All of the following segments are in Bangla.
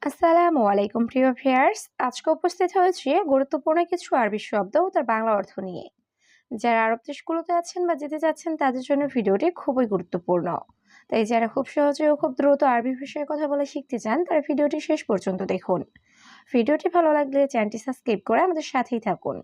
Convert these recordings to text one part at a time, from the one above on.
আসসালামু আলাইকুম প্রিয় ভিউয়ার্স। আজকে উপস্থিত হয়েছি গুরুত্বপূর্ণ কিছু আরবি শব্দ ও তার বাংলা অর্থ নিয়ে। যারা আরব দেশগুলোতে আছেন বা যেতে চাচ্ছেন তাদের জন্য ভিডিওটি খুবই গুরুত্বপূর্ণ। তাই যারা খুব সহজে ও খুব দ্রুত আরবি ভাষায় কথা বলে শিখতে চান তারা ভিডিওটি শেষ পর্যন্ত দেখুন। ভিডিওটি ভালো লাগলে চ্যানেলটি সাবস্ক্রাইব করে আমাদের সাথেই থাকুন।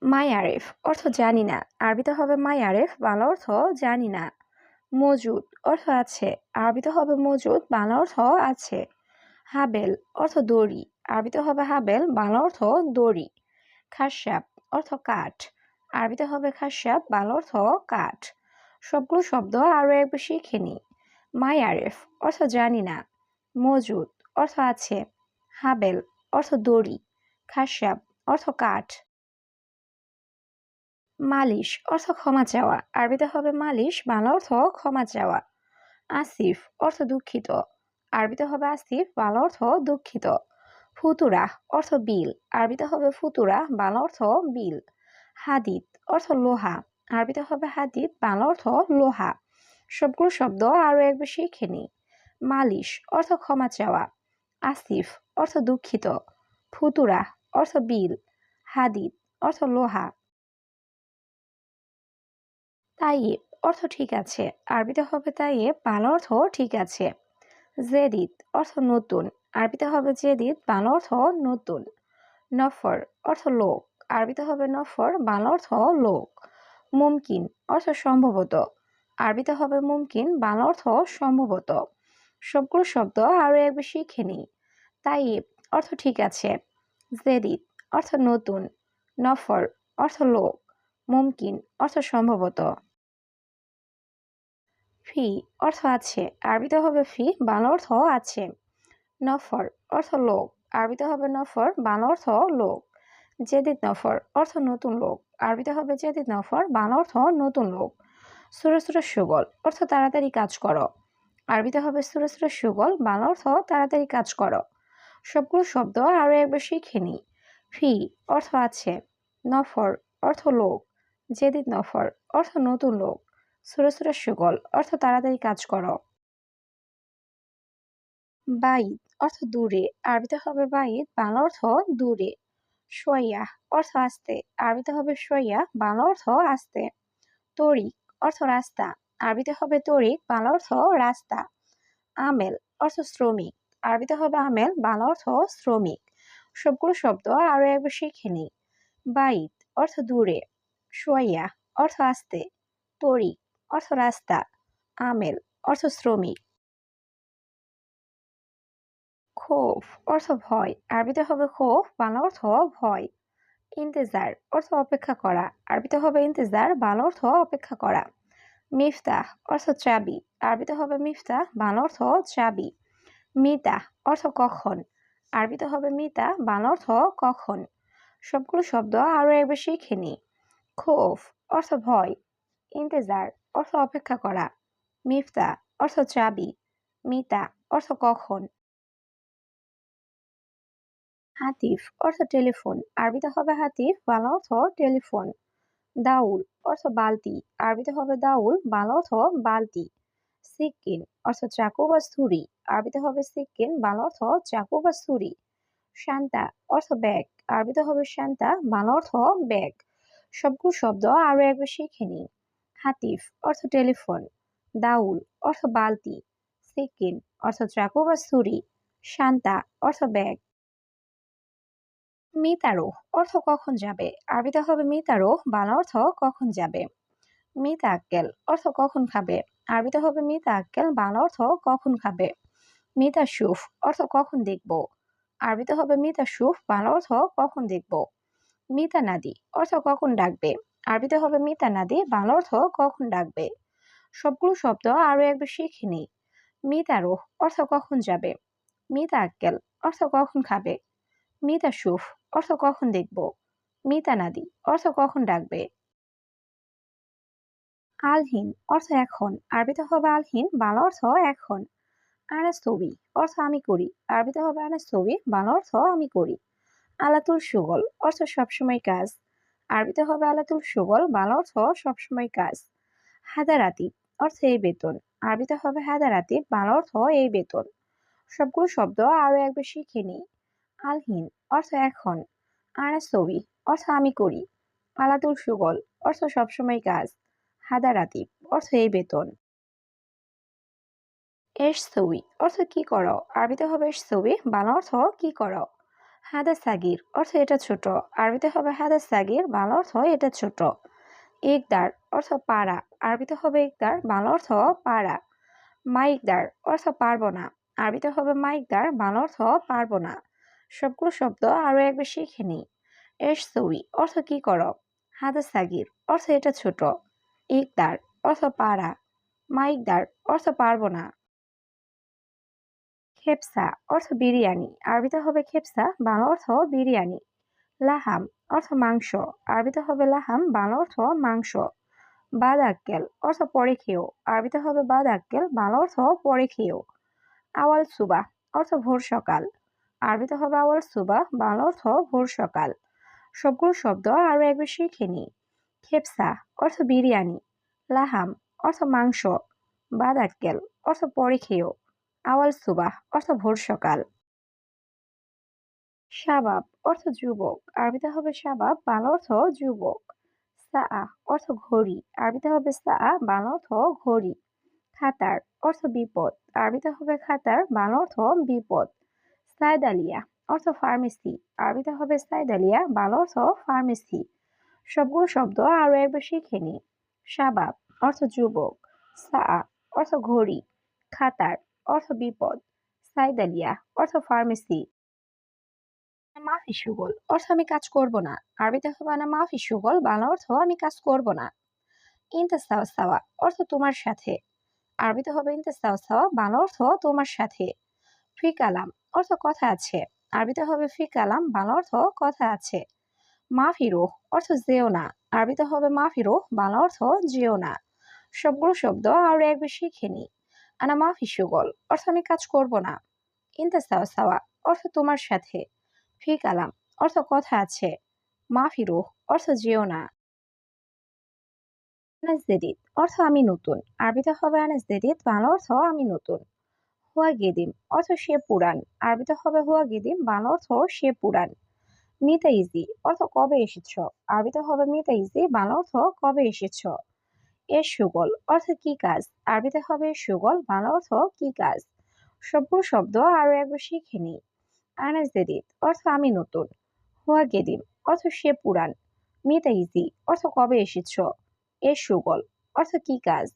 মাই আরেফ অর্থ জানি না, আরবিতে হবে মাই আরেফ, বাংলা অর্থ জানি না। মজুদ অর্থ আছে, আরবিতে হবে মজুদ, বাংলা অর্থ আছে। হাবেল অর্থ দড়ি, আরবিতে হবে হাবেল, বাংলা অর্থ দড়ি। খাস্যাব অর্থ কাঠ, আরবিতে হবে খাস্যাব, বাংলা অর্থ কাঠ। সবগুলো শব্দ আরো একবার শিখে নিই। মাই আরেফ অর্থ জানি না, মজুদ অর্থ আছে, হাবেল অর্থ দড়ি, খাস্যাব অর্থ কাঠ। মালিশ অর্থ ক্ষমা চাওয়া, আরবিতে হবে মালিশ, বাংলা অর্থ ক্ষমা চাওয়া। আসিফ অর্থ দুঃখিত, আরবিতে হবে আসিফ, বাংলা অর্থ দুঃখিত। ফুতুরা অর্থ বিল, আরবিতে হবে ফুতুরা, বাংলা অর্থ বিল। হাদিদ অর্থ লোহা, আরবিতে হবে হাদিদ, বাংলা অর্থ লোহা। সবগুলো শব্দ আরো একবার শিখে নিই। মালিশ অর্থ ক্ষমা চাওয়া, আসিফ অর্থ দুঃখিত, ফুতুরা অর্থ বিল, হাদিদ অর্থ লোহা। তাইয়েব অর্থ ঠিক আছে, আরবিতে হবে তাইয়েব, বাংলা অর্থ ঠিক আছে। জেদিদ অর্থ নতুন, আরবিতে হবে জেদিদ, বাংলা অর্থ নতুন। নফর অর্থ লোক, আরবিতে হবে নফর, বাংলা অর্থ লোক। মুমকিন অর্থ সম্ভবত, আরবিতে হবে মুমকিন, বাংলা অর্থ সম্ভবত। সবগুলো শব্দ আরো একবার শিখে নিই। তাইয়েব অর্থ ঠিক আছে, জেদিদ অর্থ নতুন, নফর অর্থ লোক, মুমকিন অর্থ সম্ভবত। ফি অর্থ আছে, আরবিতে হবে ফি, বাংলা অর্থ আছে। নফর অর্থ লোক, আরবিতে হবে নফর, বাংলা অর্থ লোক। জেদিদ নফর অর্থ নতুন লোক, আরবিতে হবে জেদিদ নফর, বাংলা অর্থ নতুন লোক। সুরে সুরে সুগল অর্থ তাড়াতাড়ি কাজ করো, আরবিতে হবে সুরে সুরে সুগল, বাংলা অর্থ তাড়াতাড়ি কাজ করো। সবগুলো শব্দ আরো একবার শিখে নিই। ফি অর্থ আছে, নফর অর্থ লোক, জেদিদ নফর অর্থ নতুন লোক, সুরে সুরে সুগল অর্থ তাড়াতাড়ি কাজ করো। বাঈদ অর্থ দূরে, আরবিতে হবে বাঈদ, বাংলা অর্থ দূরে। শোয়াইয়া অর্থ আস্তে, আরবিতে হবে শোয়াইয়া, বাংলা অর্থ আস্তে। তরিক অর্থ রাস্তা, আরবিতে হবে তরিক, বাংলা অর্থ রাস্তা। আমেল অর্থ শ্রমিক, আরবিতে হবে আমেল, বাংলা অর্থ শ্রমিক। সবগুলো শব্দ আরো একবার শিখে নিই। বাঈদ অর্থ দূরে, শোয়াইয়া অর্থ আস্তে, তরিক অর্থ রাস্তা, আমেল অর্থ শ্রমিক। খৌফ অর্থ ভয়, আরবিতে হবে খৌফ, বাংলা অর্থ ভয়। ইন্তেজার অর্থ অপেক্ষা করা, আরবিতে হবে ইন্তেজার, বাংলা অর্থ অপেক্ষা করা। মিফতাহ অর্থ চাবি, আরবিতে হবে মিফতাহ, বাংলা অর্থ চাবি। মিতা অর্থ কখন, আরবিতে হবে মিতা, বাংলা অর্থ কখন। সবগুলো শব্দ আরো একবার শিখে নিই। খৌফ অর্থ ভয়, ইন্তেজার অর্থ অপেক্ষা করা, মিফতা অর্থ চাবি, মিতা অর্থ কখন। হাতিফ অর্থ টেলিফোন, আরবিতে হবে হাতিফ, বাংলা অর্থ টেলিফোন। দাউল অর্থ বালতি, আরবিতে হবে দাউল, বাংলা অর্থ বালতি। সিক্কিন অর্থ চাকু বা ছুরি, আরবিতে হবে সিক্কিন, বাংলা অর্থ চাকু বা ছুরি। শান্তা অর্থ ব্যাগ, আরবিতে হবে শান্তা, বাংলা অর্থ ব্যাগ। সবগুলো শব্দ আরো একবার শিখে নিই। হাতিফ অর্থ টেলিফোন, দাউল অর্থ বালতি, সিক্কিন অর্থ চাকু বা ছুরি, শান্তা অর্থ ব্যাগ। মিতারোহ অর্থ কখন যাবে, আরবিতে হবে মিতারোহ, বাংলা অর্থ কখন যাবে। মিতা আক্কেল অর্থ কখন খাবে, আরবিতে হবে মিতা আক্কেল, বাংলা অর্থ কখন খাবে। মিতা সুফ অর্থ কখন দেখব, আরবিতে হবে মিতা সুফ, বাংলা অর্থ কখন দেখব। মিতা নাদি অর্থ কখন ডাকবে, আরবিতে হবে মিতা নাদি, বাংলা অর্থ কখন ডাকবে। সবগুলো শব্দ আরো একবার শিখে নিই। মিতারোহ অর্থ কখন যাবে, মিতা আক্কেল অর্থ কখন খাবে, মিতা সুফ অর্থ কখন দেখব, মিতা নাদি অর্থ কখন ডাকবে। আলহিন অর্থ এখন, আরবিতে হবে আলহিন, বাংলা অর্থ এখন। আনাস্তবি অর্থ আমি করি, আরবিতে হবে আনাস্তবি, বাংলা অর্থ আমি করি। আলাতুল সুগল অর্থ সবসময় কাজ, আরবিতে হবে আলাতুল সুগল, বাংলা অর্থ সবসময় কাজ। হাদারাতি অর্থ এই বেতন, আরবিতে হবে হাদারাতি, বাংলা অর্থ এই বেতন। সবগুলো শব্দ আরো একবার শিখে নিই। আলহিন অর্থ এখন, আনা ছবি অর্থ আমি করি, আলাতুল সুগল অর্থ সবসময় কাজ, হাদা রাতিব অর্থ এই বেতন। এস ছবি অর্থ কি করো, আরবিতে হবে এস ছবি, বাংলা অর্থ কি করো। হাদা সাগির অর্থ এটা ছোট, আরবিতে হবে হাদা সাগির, বাংলা অর্থ এটা ছোট। ইকদার অর্থ পারা, আরবিতে হবে ইকদার, বাংলা অর্থ পারা। মাইকদার অর্থ পারবো না, আরবিতে হবে মাইকদার, বাংলা অর্থ পারবো না। সবগুলো শব্দ আরো একবার শিখে নিই। এস ছবি অর্থ কি করো, হাদা সাগির অর্থ এটা ছোট, ইকদার অর্থ পারা, মাইকদার অর্থ পারবো না। খেপসা অর্থ বিরিয়ানি, আরবিতে হবে খেপসা, বাংলা অর্থ বিরিয়ানি। লাহাম অর্থ মাংস, আরবিতে হবে লাহাম, বাংলা অর্থ মাংস। বাদ আক্কেল অর্থ পরে খেও, আরবিতে হবে বাদ আক্কেল, বাংলা অর্থ পরে খেও। আওয়াল সুবাহ অর্থ ভোর সকাল, আরবিতে হবে আওয়াল সুবাহ, বাংলা অর্থ ভোর সকাল। সবগুলো শব্দ আরো একবার শিখে নিই। খেপসা অর্থ বিরিয়ানি, লাহাম অর্থ মাংস, বাদ আক্কেল অর্থ পরে খেও, আওয়াল সুবাহ অর্থ ভোর সকাল। শাবাব অর্থ যুবক, আরবিতে হবে শাবাব, বাংলা অর্থ যুবক। সাআ অর্থ ঘড়ি, আরবিতে হবে সাআ, বাংলা অর্থ ঘড়ি। খাতার অর্থ বিপদ, আরবিতে হবে খাতার, বাংলা অর্থ বিপদ। সাইদালিয়া অর্থ ফার্মেসি, আরবিতে হবে সাইদালিয়া, বাংলা অর্থ ফার্মেসি। সবগুলো শব্দ আরো একবার শিখে নিই। শাবাব অর্থ যুবক, সাআ অর্থ ঘড়ি, খাতার অর্থ বিপদ, সাইদালিয়া অর্থ ফার্মেসি। মাফি সুগল অর্থ আমি কাজ করব না, আরবিতে হবে আনা মাফি সুগল, বাংলা অর্থ আমি কাজ করব না। ইনতা সাওয়া সাওয়া অর্থ তোমার সাথে, আরবিতে হবে ইনতা সাওয়া সাওয়া, বাংলা অর্থ তোমার সাথে। ফি কালাম অর্থ কথা আছে, আরবিতে হবে ফি কালাম, বাংলা অর্থ কথা আছে। মাফিরো অর্থ যেও না, আরবিতে হবে মাফিরো, বাংলা অর্থ যেও না। সবগুলো শব্দ আরো একবার শিখে নিই। আনা মাফি সুগল অর্থ আমি কাজ করব না, ইনতা সাওয়া সাওয়া অর্থ তোমার সাথে, ফি কালাম অর্থ কথা আছে, মাফিরো অর্থ যেও না। আনাস জেদিদ অর্থ আমি নতুন, আরবিতে হবে আনাস জেদিদ, বাংলা অর্থ আমি নতুন। হুয়া গেদিম অর্থ সে পুরান, আরবিতে হবে হুয়া গেদিম, বাংলা অর্থ সে পুরান। মিতা ইজি অর্থ কবে এসেছ, আরবিতে হবে মিতা ইজি, বাংলা অর্থ কবে এসেছ। এর সুগল অর্থ কি কাজ, আরবিতে হবে এর সুগল, বাংলা অর্থ কি কাজ। সবগুলো শব্দ আরো একবার শিখে নিই। আনাস জেদিদ অর্থ আমি নতুন, হুয়া গেদিম অর্থ সে পুরান, মিতা ইজি অর্থ কবে এসেছ, এর সুগল অর্থ কি কাজ।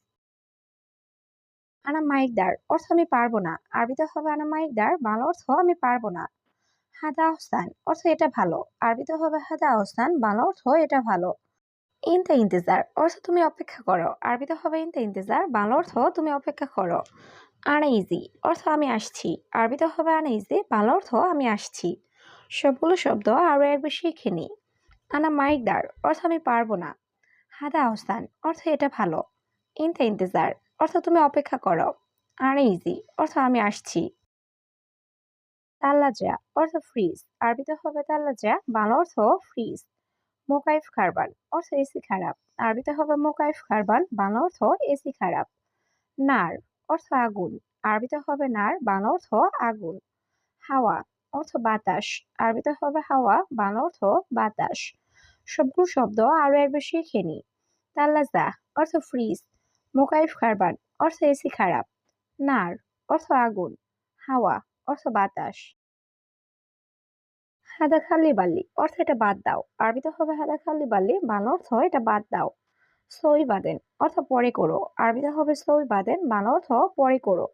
আনা মাইকদার অর্থ আমি পারবো না, আরবিতে হবে আনা মাইকদার, বাংলা অর্থ আমি পারবো না। হাদা আহসান অর্থ এটা ভালো, আরবিতে হবে হাদা আহসান, বাংলা অর্থ এটা ভালো। ইনতা ইন্তেজার অর্থ তুমি অপেক্ষা করো, আরবিতে হবে ইনতা ইন্তেজার, বাংলা অর্থ তুমি অপেক্ষা করো। আনা ইজি অর্থ আমি আসছি, আরবিতে হবে আনা ইজি, বাংলা অর্থ আমি আসছি। সবগুলো শব্দ আরো একবার শিখে নিই। আনা মাইকদার অর্থ আমি পারবো না, হাদা আহসান অর্থ এটা ভালো, ইনতা ইন্তেজার অর্থ তুমি অপেক্ষা করো, আনা ইজি অর্থ আমি আসছি। তাল্লাজা অর্থ ফ্রিজ, আরবিতে হবে তাল্লাজা, বাংলা অর্থ ফ্রিজ। মোকাইফ খারবান অর্থ এসি খারাপ, আরবিতে হবে মোকাইফ খারবান, বাংলা অর্থ এসি খারাপ। নার অর্থ আগুন, আরবিতে হবে নার, বাংলা অর্থ আগুন। হাওয়া অর্থ বাতাস, আরবিতে হবে হাওয়া, বাংলা অর্থ বাতাস। সবগুলো শব্দ আরো একবার শিখে নিই। তাল্লাজা অর্থ ফ্রিজ, মোকাইফ খারবান অর্থ এসি খারাপ, নার অর্থ আগুন, হাওয়া অর্থ বাতাস। হাদা খালি বাল্লি অর্থ এটা বাদ দাও, আরবিতে হবে হাদা খালি বাল্লি, বাংলা অর্থ এটা বাদ দাও। সই বাদেন অর্থ পরে করো, আরবিতে হবে সই বাদেন, বাংলা অর্থ পরে করো।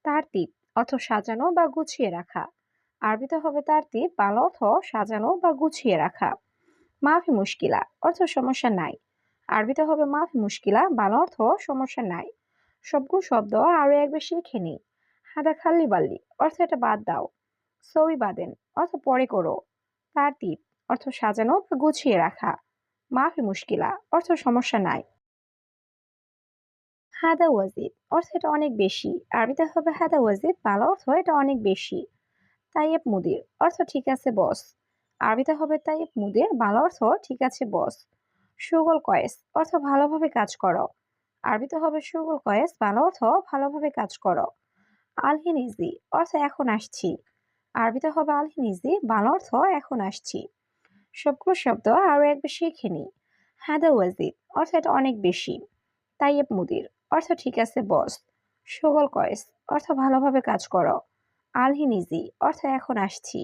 তারতিব অর্থ সাজানো বা গুছিয়ে রাখা, আরবিতে হবে তারতিব, বাংলা অর্থ সাজানো বা গুছিয়ে রাখা। মাফি মুশকিলা অর্থ সমস্যা নাই, আরবিতে হবে মাফি মুশকিলা, বাংলা অর্থ সমস্যা নাই। সবগুলো শব্দ আরো একবার শিখে নিই। হাদা খালি বাল্লি অর্থ এটা বাদ দাও, সই বাদেন অর্থ পরে করো, তারতিব অর্থ সাজানো বা গুছিয়ে রাখা, মাফি মুশকিলা অর্থ সমস্যা নাই। হাদা ওয়াজিদ অর্থ এটা অনেক বেশি, আরবিতে হবে হাদা ওয়াজিদ, বাংলা অর্থ এটা অনেক বেশি। তাইয়েব মুদির অর্থ ঠিক আছে বস, আরবিতে হবে তাইয়েব মুদির, বাংলা অর্থ ঠিক আছে বস। সুগল কয়েস অর্থ ভালোভাবে কাজ করো, আরবিতে হবে সুগল কয়েস, বাংলা অর্থ ভালোভাবে কাজ করো। আলহিন ইজি অর্থ এখন আসছি। আরবিতে হবে আলহিন ইজি, বাংলা অর্থ এখন আসছি। সবগুলো শব্দ আরো একবার শিখে নিই। হাদা ওয়াজিদ অর্থ এটা অনেক বেশি। তাইয়েব মুদির অর্থ ঠিক আছে বস। শগল কয়েস অর্থ ভালোভাবে কাজ করো। আলহিন ইজি অর্থ এখন আসছি।